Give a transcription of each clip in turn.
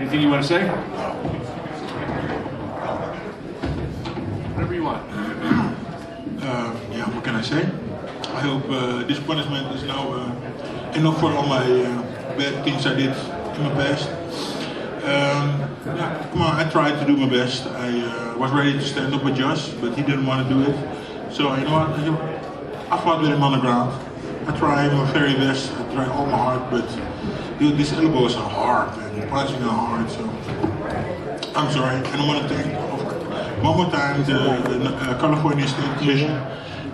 Anything you want to say? Whatever you want. Yeah, what can I say? I hope this punishment is now enough for all my bad things I did in my past. Yeah, come on, I tried to do my best. I was ready to stand up with Josh, but he didn't want to do it. So you know what? I fought with him on the ground. I tried my very best. I tried all my heart, but dude, these elbows are hard, man. You're punching are hard. So I'm sorry. And I want to thank one more time the California State Commission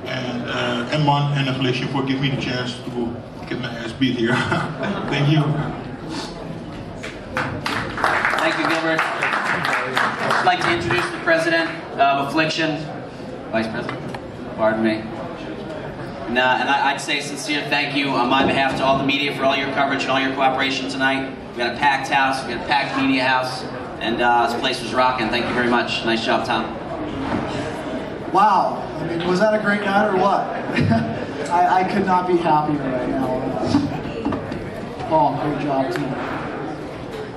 and Mon and Affliction for giving me the chance to get my ass beat here. Thank you. Thank you, Gilbert. I'd like to introduce the president of Affliction, Vice President, pardon me. And I'd say a sincere thank you on my behalf to all the media for all your coverage and all your cooperation tonight. We got a packed house, we got a packed media house, and this place was rocking. Thank you very much. Nice job, Tom. Wow, I mean, was that a great night or what? I could not be happier right now. Oh, great job, team.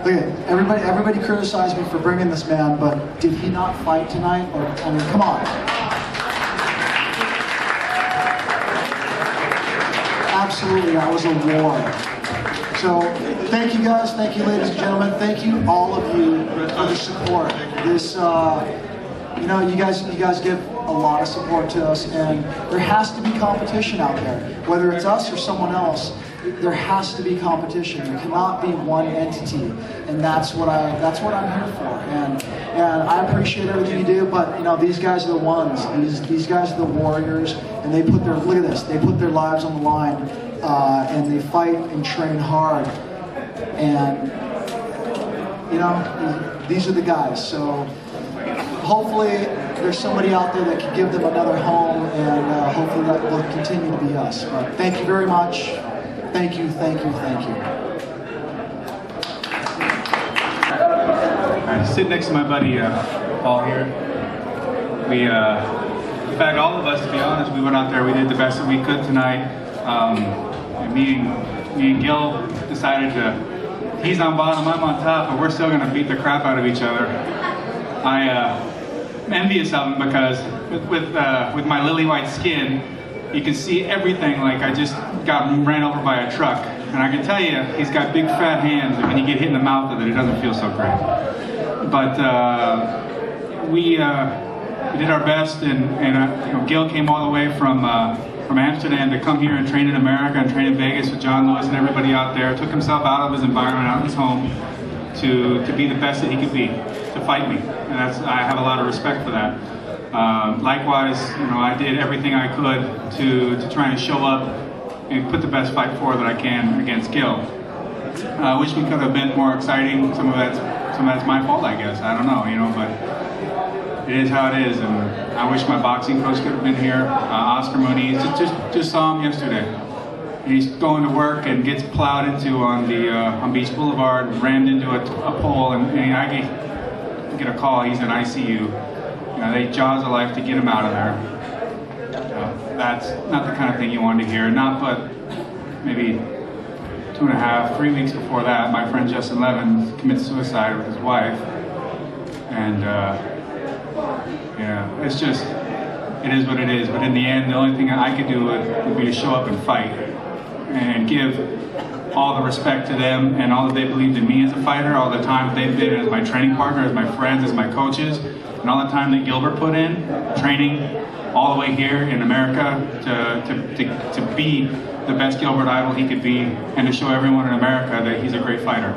Look at everybody criticized me for bringing this man, but did he not fight tonight? Or, I mean, come on. Absolutely, that was a war. So, thank you guys, thank you ladies and gentlemen, thank you all of you for the support. This, you know, you guys give a lot of support to us, and there has to be competition out there. Whether it's us or someone else, there has to be competition. There cannot be one entity, and that's what I'm here for. And I appreciate everything you do, but you know, these guys are the ones. These guys are the warriors, and they put their, look at this, they put their lives on the line, and they fight and train hard. And you know, these are the guys. So hopefully there's somebody out there that can give them another home, and hopefully that will continue to be us. But thank you very much. Thank you, thank you, thank you. I sit next to my buddy Paul here. We, in fact, all of us, to be honest, we went out there, we did the best that we could tonight. And me and Gil decided to, he's on bottom, I'm on top, but we're still going to beat the crap out of each other. I'm envious of him because with my lily white skin, you can see everything. Like I just got ran over by a truck, and I can tell you, he's got big fat hands, and when you get hit in the mouth with it, it doesn't feel so great. But we did our best, and you know, Gil came all the way from Amsterdam to come here and train in America and train in Vegas with John Lewis and everybody out there. Took himself out of his environment, out of his home, to be the best that he could be, to fight me, and I have a lot of respect for that. Likewise, you know, I did everything I could to try and show up and put the best fight forward that I can against Gil. I wish we could have been more exciting. Some of that's my fault, I guess. I don't know, you know, but it is how it is. And I wish my boxing coach could have been here. Oscar Moody, just saw him yesterday. And he's going to work and gets plowed into on Beach Boulevard, rammed into a pole, and I get a call. He's in ICU. You know, they jaws of life to get him out of there. That's not the kind of thing you wanted to hear. Not but maybe 2.5, 3 weeks before that, my friend Justin Levin committed suicide with his wife. And yeah, it's just, it is what it is. But in the end, the only thing I could do would be to show up and fight and give all the respect to them and all that they believed in me as a fighter, all the time they've been as my training partner, as my friends, as my coaches, and all the time that Gilbert put in, training all the way here in America to be the best Gilbert Idol he could be, and to show everyone in America that he's a great fighter.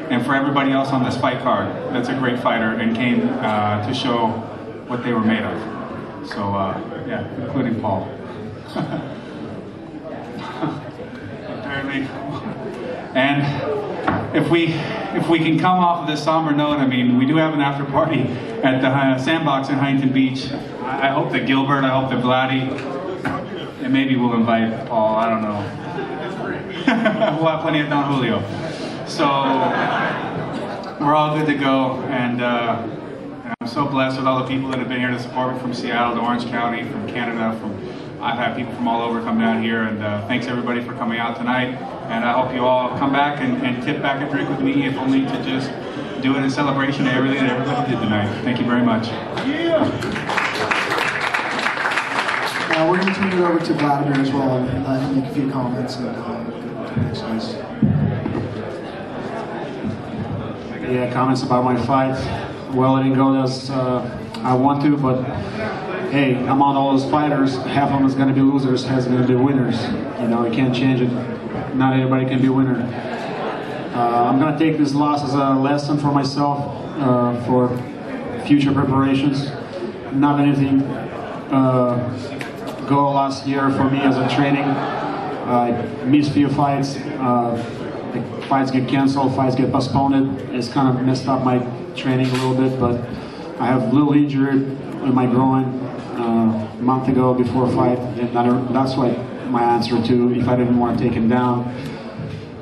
And for everybody else on this fight card that's a great fighter and came to show what they were made of. So yeah, including Paul. Apparently. And if we can come off of this somber note, I mean, we do have an after party at the Sandbox in Huntington Beach. I hope that Gilbert, I hope that Vladdy, and maybe we'll invite Paul, I don't know. We'll have plenty of Don Julio. So we're all good to go, and I'm so blessed with all the people that have been here to support me from Seattle to Orange County, from Canada, I've had people from all over come down here, and thanks everybody for coming out tonight. And I hope you all come back and tip back a drink with me, if only to just do it in celebration of everything that everybody did tonight. Thank you very much. We're going to turn it over to Vladimir as well and let him make a few comments and go to the next guys. Yeah, comments about my fight. Well, it didn't go as I want to, but hey, among all those fighters, half of them is going to be losers, half is going to be winners. You know, you can't change it. Not everybody can be a winner. I'm going to take this loss as a lesson for myself for future preparations. Not anything go last year for me as a training. I missed a few fights. The fights get canceled, fights get postponed. It's kind of messed up my training a little bit, but I have a little injury in my groin a month ago before a fight, and that's what my answer to if I didn't want to take him down.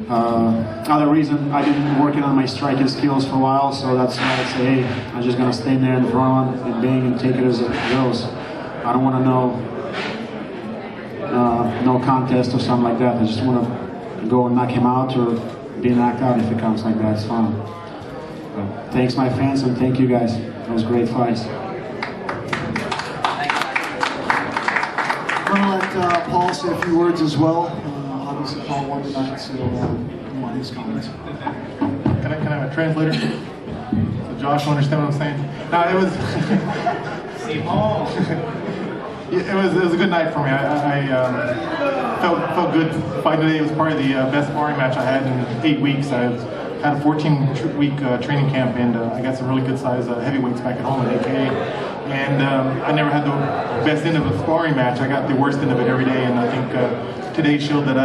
Other reason, I've been working on my striking skills for a while, so that's why I say, hey, I'm just going to stay there in front and bang and take it as it goes. I don't want to know no contest or something like that. I just want to go and knock him out or be knocked out if it comes like that. It's fine. But thanks my fans and thank you guys. It was great fights. I'm going to let Paul say a few words as well. Obviously, Paul won tonight, so he won his comments. Can I have a translator? So Josh will understand what I'm saying? No, it was... it was a good night for me. I felt good fighting today. It was probably the best sparring match I had in 8 weeks. I had a 14-week training camp, and I got some really good size heavyweights back at home at AK. And I never had the best end of a sparring match. I got the worst end of it every day, and I think today showed that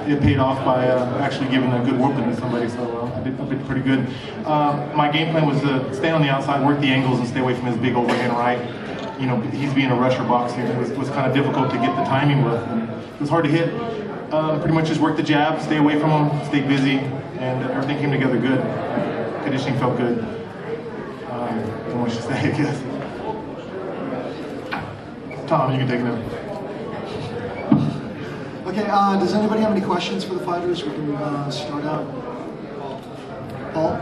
it paid off by actually giving a good whooping to somebody. So I did pretty good. My game plan was to stay on the outside, work the angles, and stay away from his big overhand right. You know, he's being a rusher boxer. It was kind of difficult to get the timing with. And it was hard to hit. Pretty much just work the jab, stay away from him, stay busy, and everything came together good. Conditioning felt good. Not much to say, I guess. Tom, you can take it now. Okay, does anybody have any questions for the fighters? We can start out. Paul?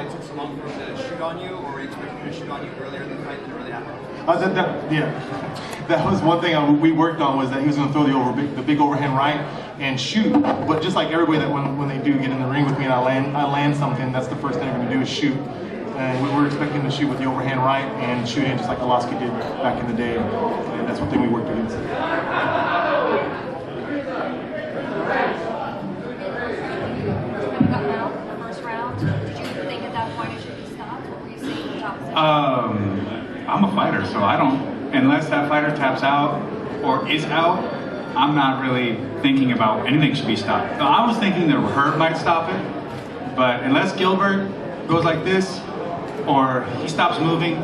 Took so long for him to shoot on you, or were you expecting him to shoot on you earlier in the fight than it really happened? Yeah, that was one thing we worked on, was that he was going to throw the big overhand right and shoot. But just like everybody, that when they do get in the ring with me and I land something, that's the first thing they're going to do is shoot. And we were expecting to shoot with the overhand right and shoot in just like Alaska did back in the day. And that's one thing we worked against. I'm a fighter, so I don't, unless that fighter taps out or is out, I'm not really thinking about anything should be stopped. So I was thinking that Herb might stop it, but unless Gilbert goes like this or he stops moving,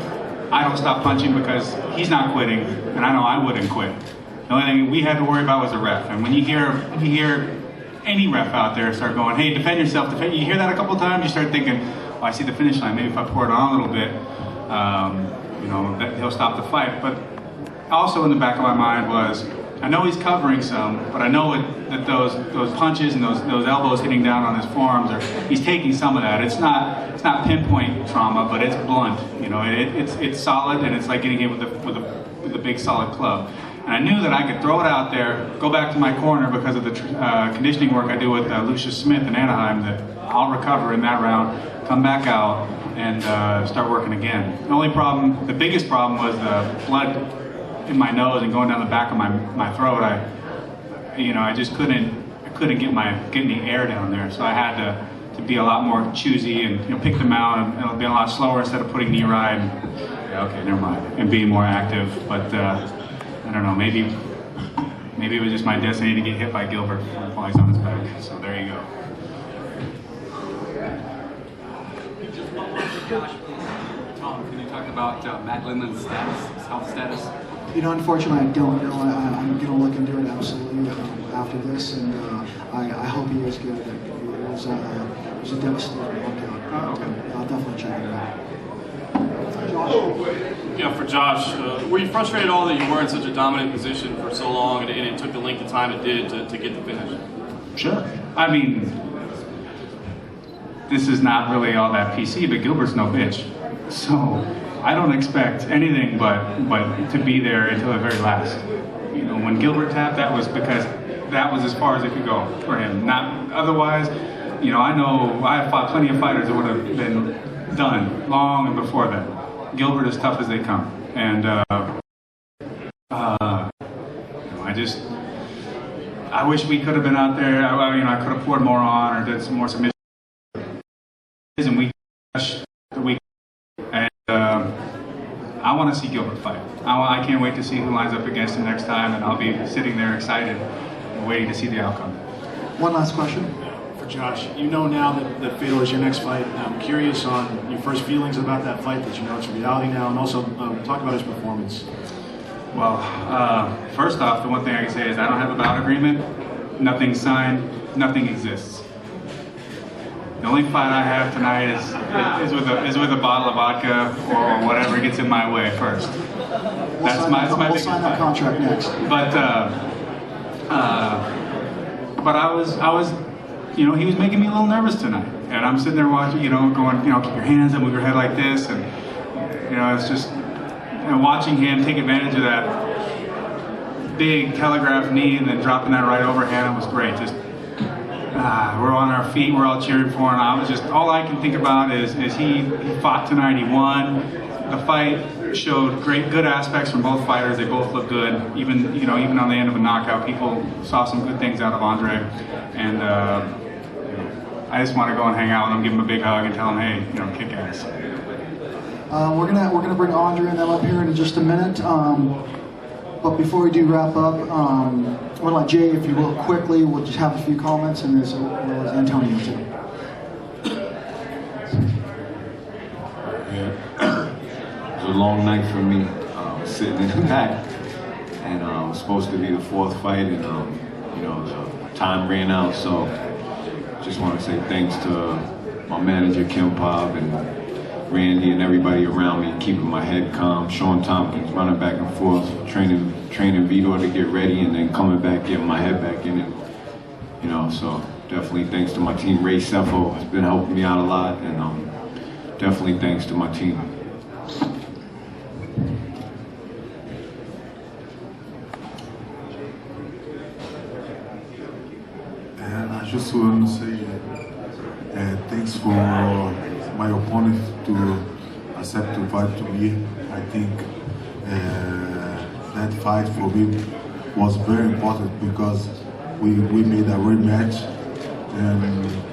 I don't stop punching, because he's not quitting, and I know I wouldn't quit. The only thing we had to worry about was the ref. And when you hear any ref out there start going, hey, defend yourself, defend, you hear that a couple times, you start thinking, oh, I see the finish line, maybe if I pour it on a little bit, you know, that he'll stop the fight. But also in the back of my mind was, I know he's covering some, but I know that those punches and those elbows hitting down on his forearms, he's taking some of that. It's not pinpoint trauma, but it's blunt. You know, it's solid, and it's like getting hit with a big solid club. And I knew that I could throw it out there, go back to my corner because of the conditioning work I do with Lucius Smith in Anaheim, that I'll recover in that round, come back out, and start working again. The biggest problem was the blood in my nose and going down the back of my throat. I just couldn't get the air down there. So I had to be a lot more choosy and pick them out and be a lot slower instead of putting knee right. Okay, never mind. And being more active. But I don't know, maybe it was just my destiny to get hit by Gilbert while he's on his back. So there you go. Tom, can you talk about Matt Lindland's status, his health status? You know, unfortunately, I don't know. I'm going to look into it absolutely after this, and I hope he is good. It was a devastating knockout. Okay. I'll definitely check it out. Yeah, for Josh, were you frustrated at all that you were in such a dominant position for so long and it took the length of time it did to get the finish? Sure. I mean, this is not really all that PC, but Gilbert's no bitch. So I don't expect anything but to be there until the very last. You know, when Gilbert tapped, that was because that was as far as it could go for him. Not otherwise, you know I have fought plenty of fighters that would have been done long before that. Gilbert is tough as they come, and I wish we could have been out there. I could have poured more on or did some more submissions. And we and I want to see Gilbert fight. I can't wait to see who lines up against him next time, and I'll be sitting there excited, waiting to see the outcome. One last question. For Josh, you know now that FEDOR is your next fight. I'm curious on your first feelings about that fight, that you know it's a reality now, and also talk about his performance. Well, first off, the one thing I can say is I don't have a bout agreement. Nothing's signed. Nothing exists. The only fight I have tonight is with a bottle of vodka or whatever gets in my way first. That's my We'll biggest sign that fight. contract next. But I was, you know, he was making me a little nervous tonight, and I'm sitting there watching, you know, going, you know, keep your hands up, move your head like this, and you know, it's just, you know, watching him take advantage of that big telegraph knee and then dropping that right overhand was great. Just we're on our feet, we're all cheering for him. I was just, all I can think about is he fought tonight, he won. The fight showed good aspects from both fighters. They both looked good. Even on the end of a knockout, people saw some good things out of Andre. And I just want to go and hang out with him, give him a big hug, and tell him, hey, you know, kick ass. We're gonna bring Andre and them up here in just a minute. But before we do wrap up, we'll let Jay, if you will, quickly, we'll just have a few comments, and as well as Antonio too. Yeah. It was a long night for me, sitting in the back, and it was supposed to be the fourth fight, and you know, the time ran out. So just want to say thanks to my manager Kim Pop and Randy and everybody around me, keeping my head calm. Sean Tompkins running back and forth, training FEDOR to get ready, and then coming back, getting my head back in it. You know, so definitely thanks to my team. Ray Seffo has been helping me out a lot, and definitely thanks to my team. And I just want to say thanks for my opponent to accept to fight to me. I think that fight for me was very important because we made a rematch, and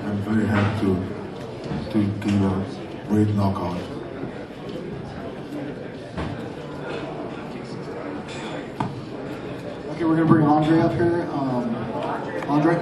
I'm very happy to give a great knockout. Okay, we're gonna bring Andre up here. Andre.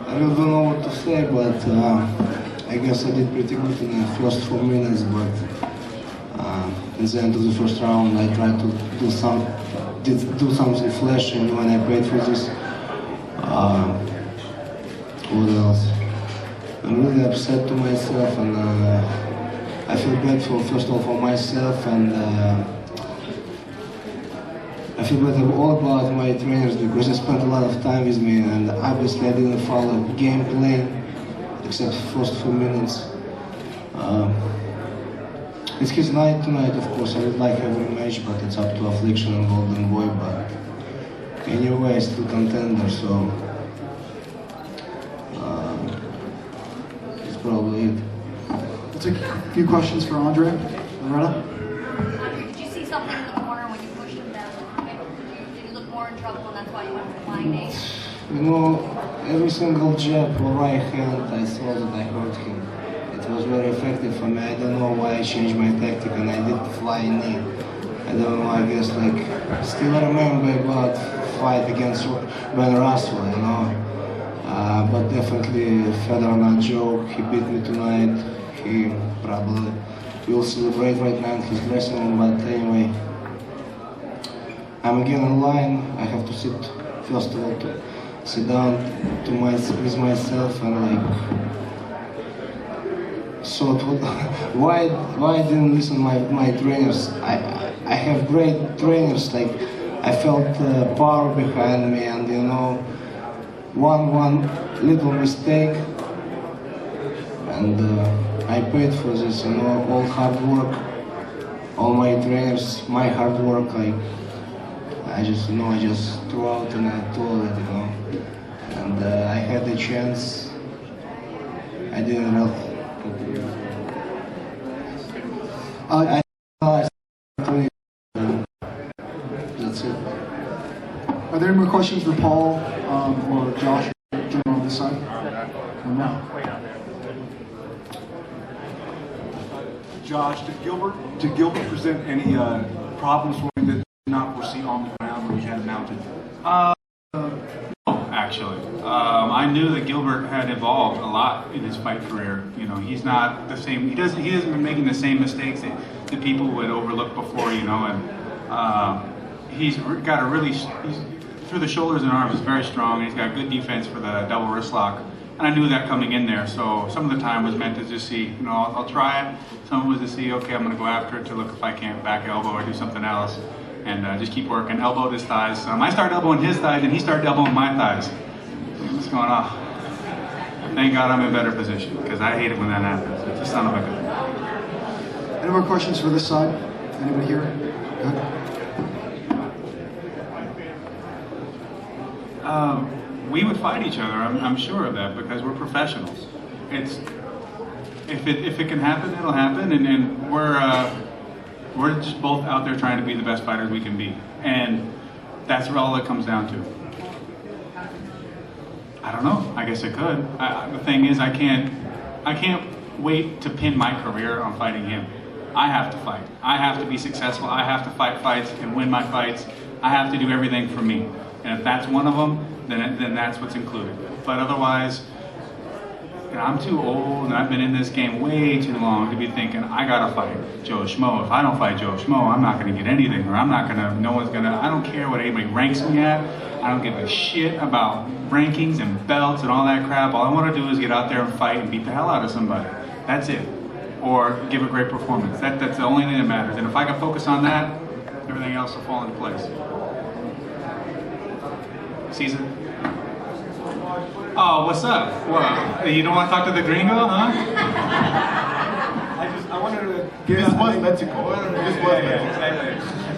I really don't know what to say, but I guess I did pretty good in the first 4 minutes, but in the end of the first round I tried to do something flashy, and when I prayed for this, what else? I'm really upset to myself, and I feel bad first of all for myself, and I feel bad all about my trainers because they spent a lot of time with me, and obviously I didn't follow game plan except first 4 minutes. It's his night tonight, of course. I would like every match, but it's up to Affliction and Golden Boy. But anyway, still contender, so it's probably it. We'll take a few questions for Andre. Loretta? Did you see something in the corner when you pushed him down? Did you look more in trouble, and that's why you went for flying eight? You know, every single jab or right hand, I saw that I hurt him. It was very effective for me. I don't know why I changed my tactic and I did fly knee. I don't know, I guess like, still I remember about fight against Ben Russell, you know. But definitely FEDOR not joke. He beat me tonight. He probably will celebrate right now in his dressing room. But anyway, I'm again in line. I have to sit, first of all, to sit down with myself and like. So why I didn't listen to my trainers? I have great trainers. Like I felt power behind me, and you know, one little mistake, and I paid for this. You know, all hard work, all my trainers, my hard work. I just threw out in a toilet, you know, and I had the chance. I didn't really. That's it. Are there any more questions for Paul or Josh, General on this side? No. Josh, did Gilbert present any problems for you that you did not foresee on the ground when you had him mounted? No, actually. I knew that Gilbert had evolved a lot in his fight career. You know, he's not the same. He hasn't been making the same mistakes that people would overlook before. You know, and he's got a really through the shoulders and arms is very strong. He's got good defense for the double wrist lock, and I knew that coming in there. So some of the time was meant to just see. You know, I'll try it. Some was to see. Okay, I'm going to go after it to look if I can't back elbow or do something else. And just keep working, elbowed his thighs. I started elbowing his thighs, and he started elbowing my thighs. What's going on? Thank God I'm in better position, because I hate it when that happens. It's a son of a gun. Any more questions for this side? Anybody here? Good. We would fight each other. I'm sure of that, because we're professionals. If it can happen, it'll happen, and we're just both out there trying to be the best fighters we can be. And that's all it comes down to. I don't know. I guess it could. The thing is, I can't wait to pin my career on fighting him. I have to fight. I have to be successful. I have to fight fights and win my fights. I have to do everything for me. And if that's one of them, then that's what's included. But otherwise, you know, I'm too old and I've been in this game way too long to be thinking, I gotta fight Joe Schmo. If I don't fight Joe Schmo, I'm not gonna get anything, or no one's gonna, I don't care what anybody ranks me at. I don't give a shit about rankings and belts and all that crap. All I wanna do is get out there and fight and beat the hell out of somebody. That's it. Or give a great performance. That's the only thing that matters. And if I can focus on that, everything else will fall into place. Caesar? Oh, what's up? What? You don't want to talk to the gringo, huh? I wanted to get This was Mexico.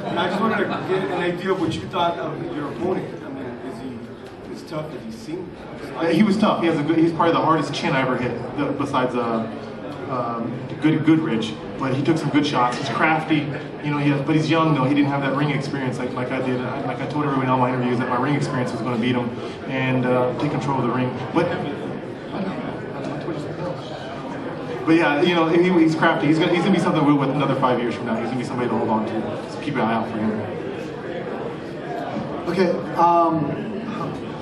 And I just wanted to get an idea of what you thought of your opponent. I mean, is he as tough as he seemed? He was tough. He's probably the hardest chin I ever hit, besides Goodrich. But he took some good shots. He's crafty, you know. But he's young though. He didn't have that ring experience like I did. Like I told everybody in all my interviews that my ring experience was going to beat him and take control of the ring. But yeah, you know, he's crafty. He's gonna be something with another 5 years from now. He's gonna be somebody to hold on to. So keep an eye out for him. Okay.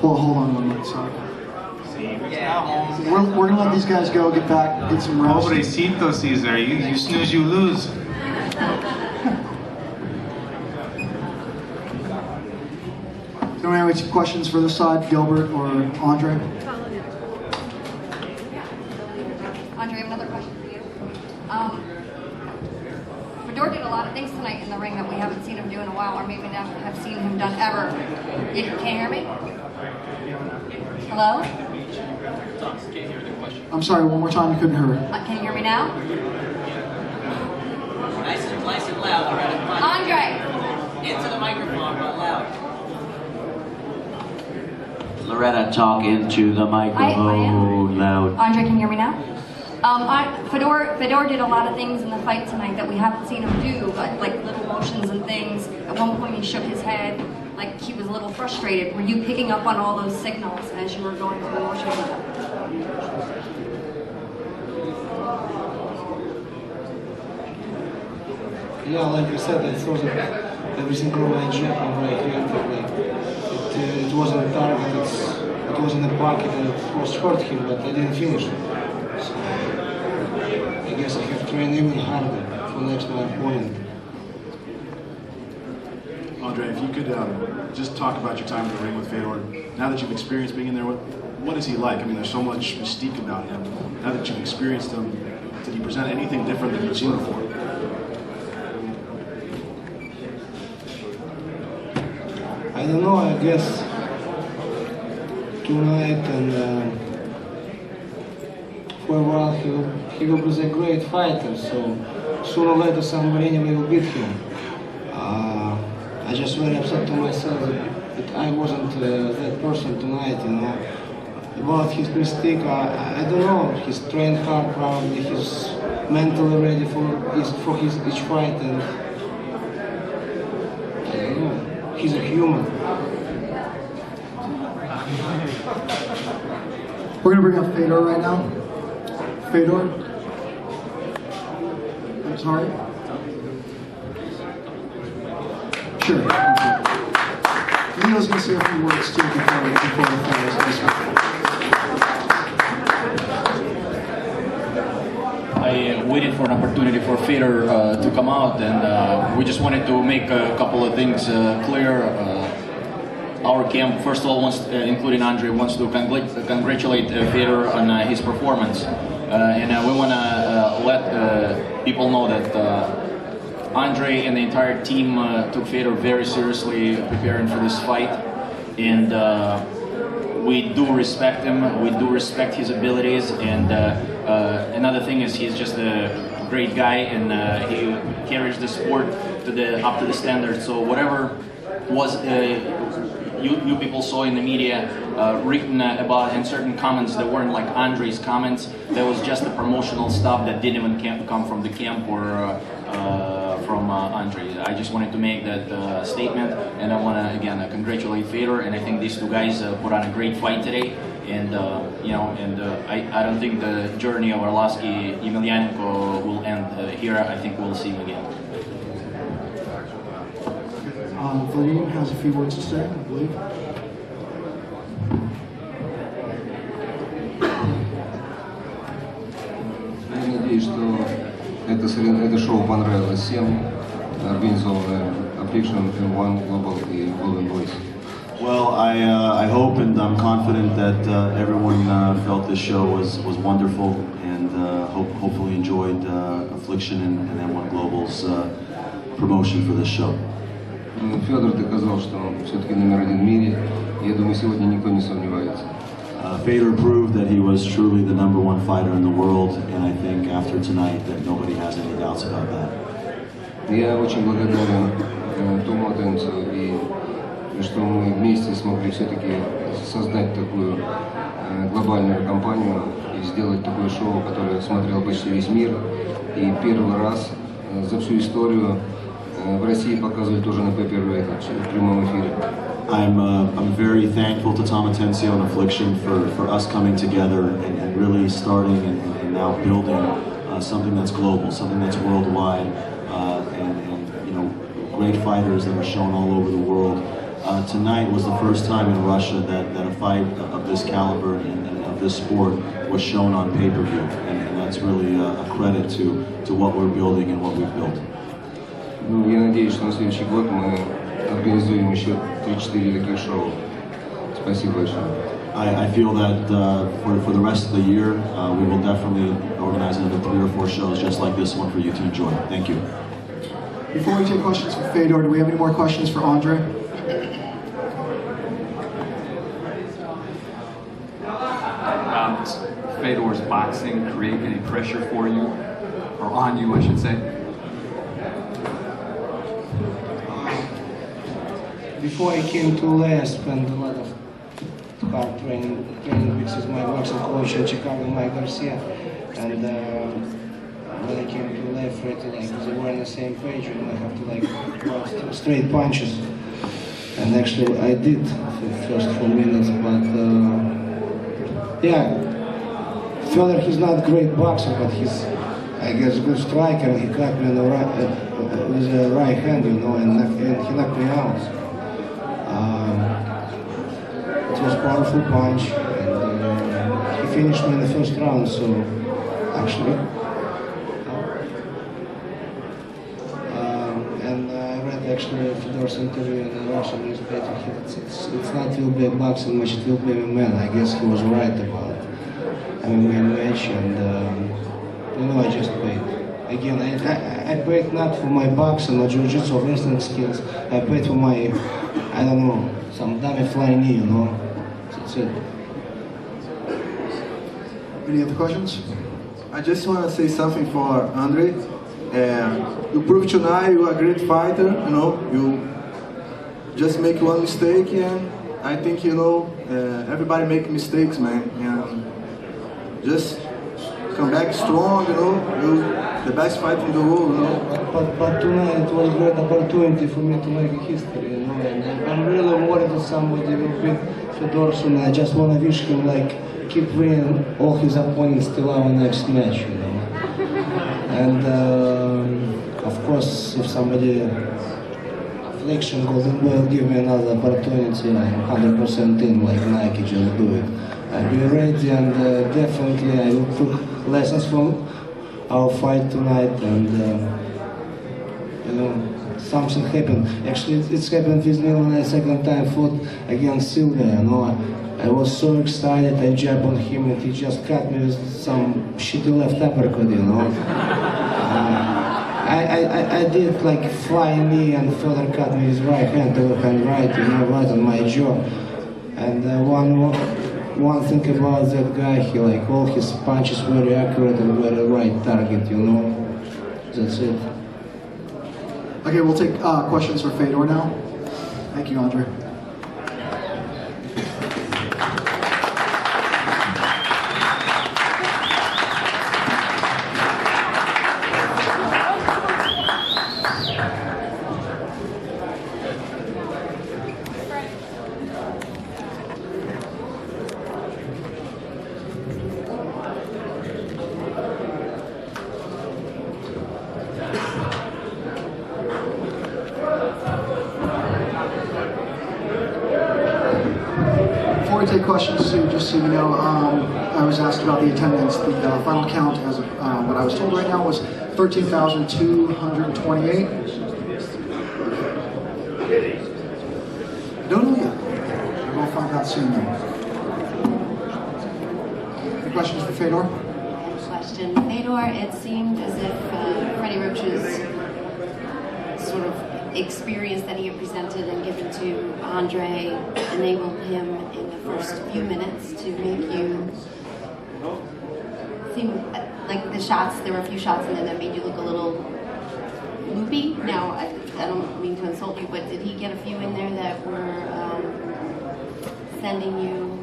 Well, hold on one minute. Sorry. We're gonna let these guys go, get back, get some rest. Pobrecito, Caesar. You snooze, you lose. Do we have any questions for this side, Gilbert or Andre? Andre, I have another question for you. FEDOR did a lot of things tonight in the ring that we haven't seen him do in a while, or maybe never have seen him done ever. You can't hear me? Hello? I'm sorry, one more time, I couldn't hear it. Can you hear me now? Nice and loud, Loretta. Andre! Into the microphone, but loud. Loretta, talk into the microphone, loud. Andre, can you hear me now? FEDOR did a lot of things in the fight tonight that we haven't seen him do, but like little motions and things. At one point he shook his head like he was a little frustrated. Were you picking up on all those signals as you were going through the motions with him? Yeah, like I said, I thought that every single my jab and right hand, like, it wasn't a target. It was in the pocket and it was hurt him, but I didn't finish it. So I guess I have to train even harder for next my opponent. Andre, if you could just talk about your time in the ring with Fedor. Now that you've experienced being in there, what is he like? I mean, there's so much mystique about him. Now that you've experienced him, did he present anything different than you've seen before? I don't know, I guess tonight and for a while he will be a great fighter, so sooner or later somebody anyway will beat him. I just very upset to myself that I wasn't that person tonight, you know. About his mistake, I don't know, he's trained hard probably, he's mentally ready for his each fight, and I don't know, he's a human. We're gonna bring up Fedor right now. Fedor? I'm sorry? Sure. Leo's gonna say a few words too before the finals. I waited for an opportunity for Fedor to come out, and we just wanted to make a couple of things clear. Our camp, first of all, including Andre, wants to congratulate Fedor on his performance, and we want to let people know that Andre and the entire team took Fedor very seriously preparing for this fight, and we do respect him, we do respect his abilities, and another thing is he's just a great guy, and he carries the sport up to the standard. So whatever was you people saw in the media written about in certain comments that weren't like Andre's comments, that was just the promotional stuff that didn't even come from the camp or from Andre. I just wanted to make that statement, and I want to again congratulate Fedor, and I think these two guys put on a great fight today, and I don't think the journey of Arlovsky Emelianenko will end here. I think we'll see him again. Vadim has a few words to say, I believe. Я надеюсь, что это шоу понравилось всем, организованное Affliction, One Global и Golden Boys. Well, I hope and I'm confident that everyone felt this show was wonderful, and hopefully enjoyed Affliction and M1 Global's promotion for this show. Федор доказал, что он все-таки номер один в мире. Я думаю, сегодня никто не сомневается. Fedor proved that he was truly the #1 fighter in the world, and I think after tonight that nobody has any doubts about that. Я очень благодарен Тому Атенцу, и что мы вместе смогли все-таки создать такую глобальную компанию и сделать такое шоу, которое смотрел почти весь мир. И первый раз за всю историю в России показывали тоже на pay-per-view в прямом эфире. I'm very thankful to Tom Atencio and Affliction for us coming together and really starting and now building something that's global, something that's worldwide, and you know, great fighters that are shown all over the world. Tonight was the first time in Russia that a fight of this caliber and of this sport was shown on pay-per-view, and that's really a credit to what we're building and what we've built. Я надеюсь, что на следующий год мы организуем еще 3-4 таких шоу. Спасибо большое. I feel that for the rest of the year, we will definitely organize another 3 or 4 shows just like this one for you to enjoy. Thank you. Before we take questions for Fedor, do we have any more questions for Andre? Fedor's boxing create any pressure for you, or on you, I should say? Before I came to LA, I spent a lot of hard training with my boxing coach in Chicago, Mike Garcia, and when I came to LA, Fred, they were on the same page, and I have to throw straight punches. And actually, I did for the first 4 minutes, but yeah, Fedor, he's not a great boxer, but he's, I guess, a good striker, and he caught me on the with the right hand, you know, and he knocked me out. was a powerful punch, and he finished me in the first round. So actually, and I read actually FEDOR's interview in the Russian newspaper. It's not will be a boxing match; it will be a man. I guess he was right about MMA match, and you know, I just paid. Again, I paid not for my boxing or jiu-jitsu or wrestling skills. I paid for my, I don't know, some dummy flying knee, you know. That's it. Any other questions? I just want to say something for Andre. You proved tonight you are a great fighter, you know. You just make one mistake, and I think, you know, everybody make mistakes, man. And just come back strong, you know. You the best fighter in the world, you know. But tonight it was a great opportunity for me to make history, you know. And I'm really worried that somebody will beat FEDOR soon. I just want to wish him, like, keep winning all his opponents till our next match, you know. And of course, if somebody Affliction Golden Boy give me another opportunity, I'm 100% in, like Nike, just do it. I'll be ready, and definitely I will took lessons from our fight tonight, and you know, something happened. Actually, it's happened with me when I second time fought against Silva, you know. I was so excited, I jumped on him and he just cut me with some shitty left uppercut, you know. I did like flying knee, and FEDOR cut me with right hand, overhand right, you know, right on my jaw. And one thing about that guy, he like all his punches very accurate and very right target, you know. That's it. Okay, we'll take questions for FEDOR now. Thank you, Andre. Before we take questions, just so you know, I was asked about the attendance. The final count, as of what I was told right now, was 13,228. Don't know yet. We'll find out soon, though. Any questions for FEDOR? Question. FEDOR, it seemed as if Freddie Roach's sort of experience that he had presented and given to Andre enabled him in the first few minutes to make you seem like the shots, there were a few shots in there that made you look a little loopy. Now, I don't mean to insult you, but did he get a few in there that were sending you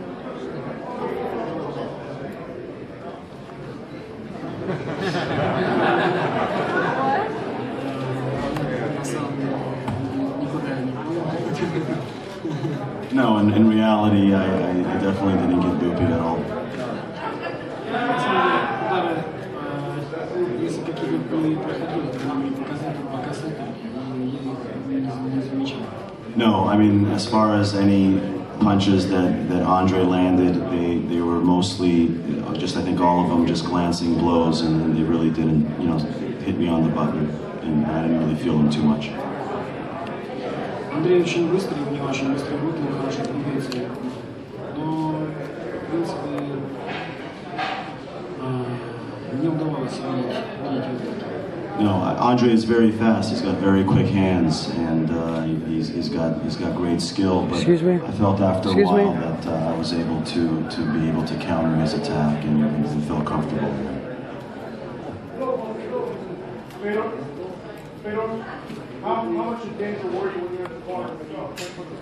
off your feet a little bit? No, in reality, I definitely didn't get loopy at all. No, I mean, as far as any punches that Andre landed, they were mostly, just I think all of them just glancing blows, and they really didn't, you know, hit me on the button, and I didn't really feel them too much. Андрей очень быстрый, у него очень быстрый руки, хорошие кондиции, но, в принципе, не удавалось видеть вот. No, Andre is very fast. He's got very quick hands, and he's got great skill. But I felt after a while that I was able to be able to counter his attack and felt comfortable. How much in danger were you when you were in the corner with the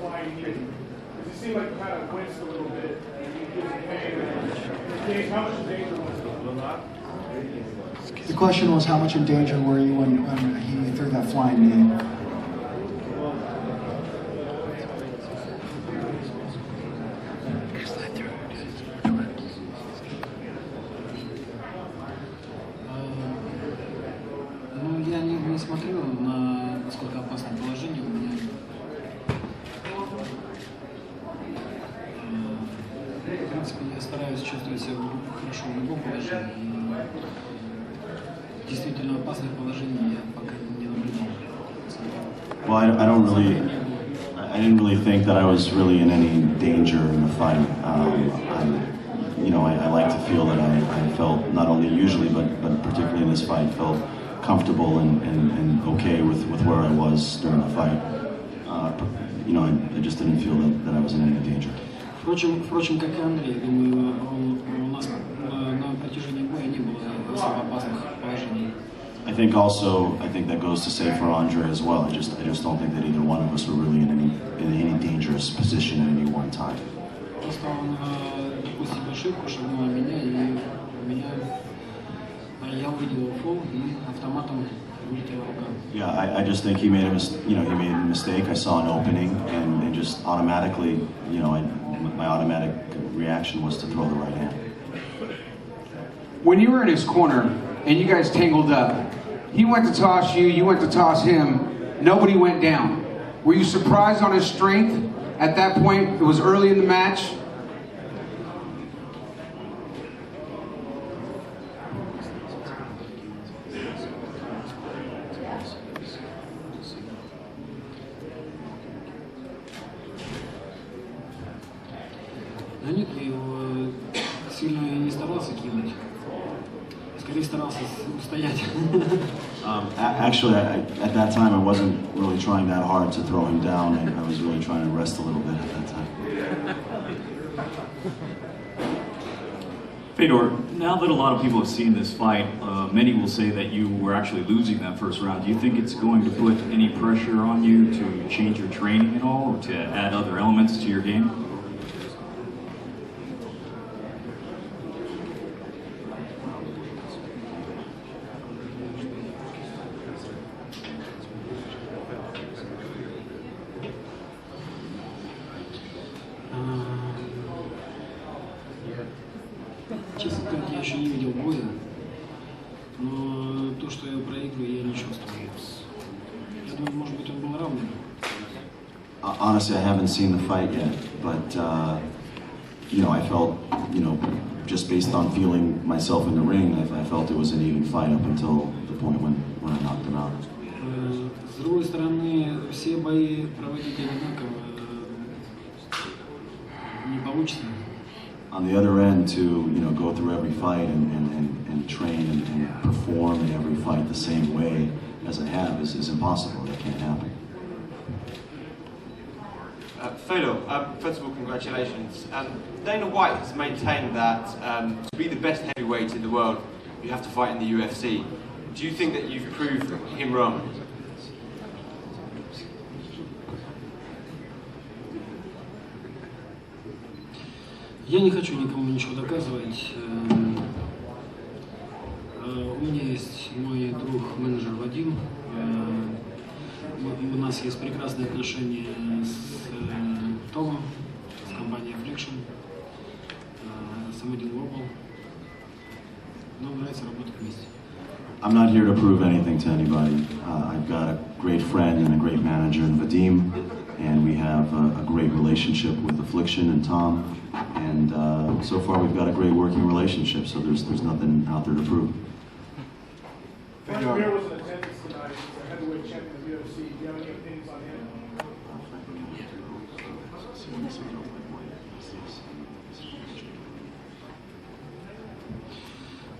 flying knee? Because you seem like you kind of winced a little bit and you get some pain. How much in danger was it? The question was, how much in danger were you when he threw that flying knee? Ну, я не смотрю на насколько опасное положение у меня. принципе, я стараюсь чувствовать себя хорошо в любом положении. И действительно опасных положений я пока не наблюдал. Well, I didn't really think that I was really in any danger in the fight. I like to feel that I felt not only usually, but particularly in this fight, felt comfortable and okay with where I was during the fight. I just didn't feel that I was in any danger. Впрочем, как и Андрей, думаю, у нас на протяжении боя не было особо опасных положений. I think that goes to say for Andre as well. I just don't think that either one of us were really in any dangerous position at any one time. Просто он допустил ошибку, шагнул на меня, и я увидел фол, и автоматом вылетела рука. Yeah, I just think he made a mistake. I saw an opening, and just automatically, my automatic reaction was to throw the right hand. When you were in his corner and you guys tangled up, he went to toss you, you went to toss him, nobody went down. Were you surprised on his strength at that point? It was early in the match. Да нет, я его сильно не старался кинуть. Скорее старался устоять. Actually, at that time, I wasn't really trying that hard to throw him down. I was really trying to rest a little bit at that time. Fedor, now that a lot of people have seen this fight, many will say that you were actually losing that first round. Do you think it's going to put any pressure on you to change your training at all, or to add other elements to your game? Честно сказать, я еще не видел боя, но то, что я проигрываю, я не чувствую. Я думаю, может быть, он был равным. Honestly, I haven't seen the fight yet, but I felt, just based on feeling myself in the ring, I felt it was an even fight up until the point when I knocked him out. С другой стороны, все бои проводить одинаково не получится. On the other end, to go through every fight and train and perform in every fight the same way as I have is impossible. That can't happen. Fedor, first of all, congratulations. Dana White has maintained that to be the best heavyweight in the world, you have to fight in the UFC. Do you think that you've proved him wrong? Я не хочу никому ничего доказывать. У меня есть мой друг, менеджер Вадим. У нас есть прекрасные отношения с Томом, с компанией Affliction, с Moody. Нам нравится работать вместе. I'm not here to prove anything to anybody. I've got a great friend and a great manager in Vadim, and we have a great relationship with Affliction and Tom. And so far, we've got a great working relationship. So there's nothing out there to prove. Frank Mir was in attendance tonight. He's the heavyweight champion of the UFC. Do you have any opinions on him?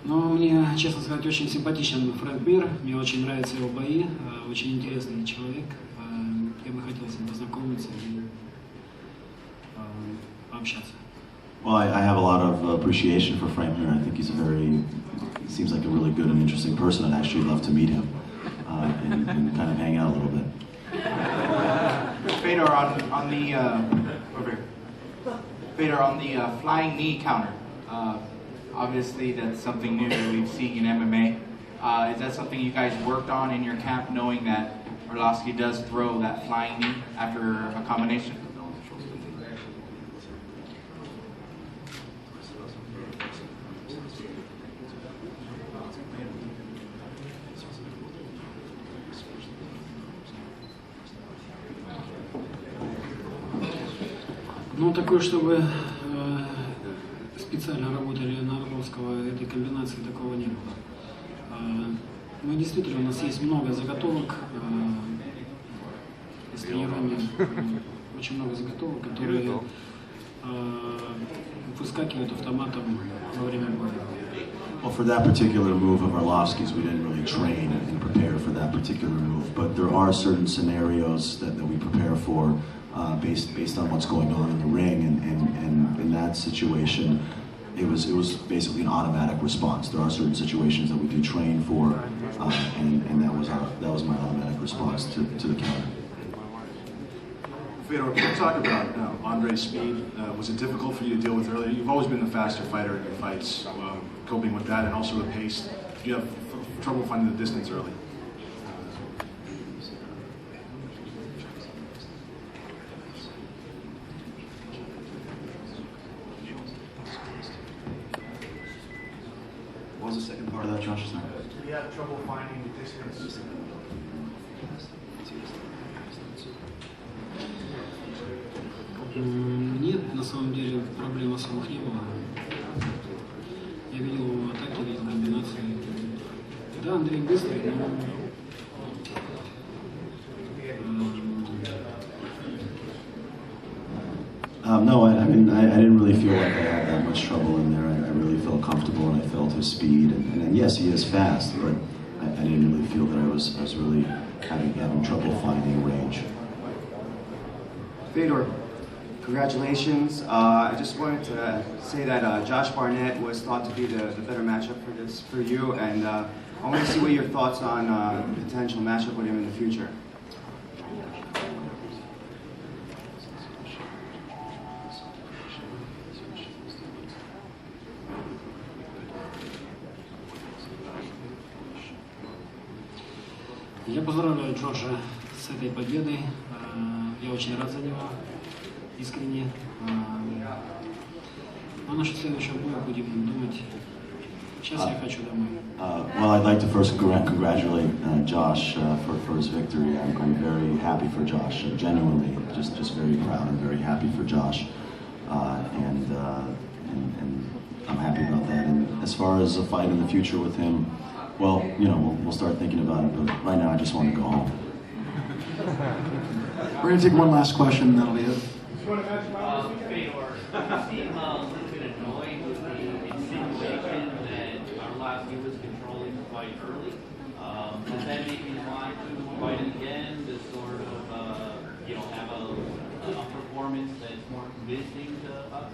Но мне, честно сказать, очень симпатичен Фрэнк Мир. Мне очень нравятся его бои. Очень интересный человек. Я бы хотел с ним познакомиться и пообщаться. Well, I have a lot of appreciation for Frank Mir. I think he seems like a really good and interesting person. I'd actually love to meet him and kind of hang out a little bit. Fedor, on the flying knee counter. Obviously, that's something new that we've seen in MMA. Is that something you guys worked on in your camp, knowing that Arlovsky does throw that flying knee after a combination? Ну, такое, чтобы специально работали на Орловского, этой комбинации такого не было. Мы действительно, у нас есть много заготовок из тренирования, очень много заготовок, которые выскакивают автоматом во время боя. Well, for that particular move of Arlovsky's, we didn't really train and prepare for that particular move. But there are certain scenarios that we prepare for based on what's going on in the ring. And in that situation, it was basically an automatic response. There are certain situations that we do train for, and that was my automatic response to the counter. Fedor, can you talk about Andre's speed? Was it difficult for you to deal with earlier? You've always been the faster fighter in your fights, coping with that and also the pace. Do you have trouble finding the distance early? What was the second part of that, Josh? Sorry. Do you have trouble finding the distance? Нет, на самом деле проблем особых не было. Я видел его атаки, видел комбинации. Да, Андрей быстрый, но no, I mean, I didn't really feel like I had that much trouble in there. I really felt comfortable and I felt his speed. And yes, he is fast, but I didn't really feel that I was really having trouble finding range. Fedor, congratulations. I just wanted to say that Josh Barnett was thought to be the better matchup for you, and I want to see what your thoughts on the potential matchup with him in the future. я поздравляю Джоша с этой победой. Я очень рад за него, искренне. А насчет следующего боя будем думать. Сейчас я хочу домой. Well, I'd like to first congratulate Josh for his victory. I'm very happy for Josh, genuinely, just very proud and very happy for Josh, and I'm happy about that. And as far as a fight in the future with him, well, you know, we'll start thinking about it. But right now, I just want to go home. We're going to take one last question, and that'll be it. Fedor, you seem a little bit annoyed with the insinuation that Arlovsky was controlling the fight early. Does that make you want to fight it again, to sort of, have a performance that's more convincing to us?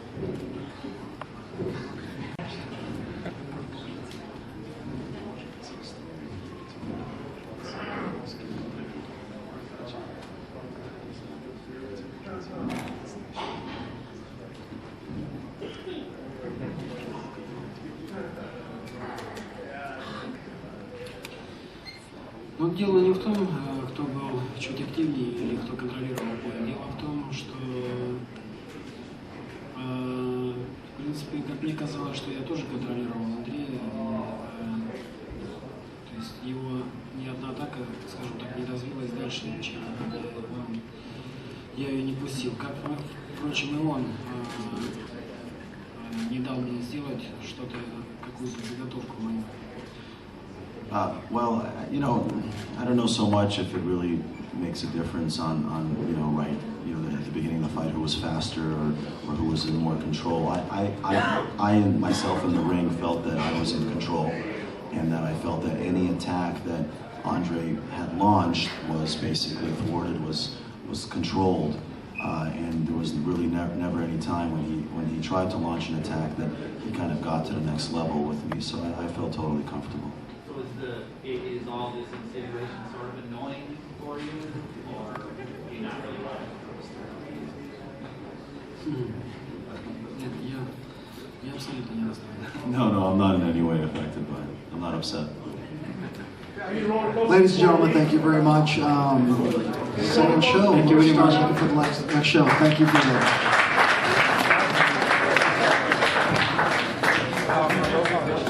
Но дело не в том, кто был чуть активнее или кто контролировал бой. Дело в том, что, в принципе, как мне казалось, что я тоже контролировал Андрея. То есть его ни одна атака, скажем так, не развилась дальше, чем я ее не пустил. Как, впрочем, и он не дал мне сделать что-то, какую-то заготовку мою. Well, you know, I don't know so much if it really makes a difference on at the beginning of the fight who was faster or who was in more control. I myself in the ring felt that I was in control, and that I felt that any attack that Andre had launched was basically thwarted, was controlled, and there was really never any time when he tried to launch an attack that he kind of got to the next level with me. So I felt totally comfortable. Is all this insinuation sort of annoying for you, or do you not really like Нет, я абсолютно не настроен. No, I'm not in any way affected by it. I'm not upset. Ladies and gentlemen, thank you very much. Second show. Thank you very much. For the next show. Thank you for that.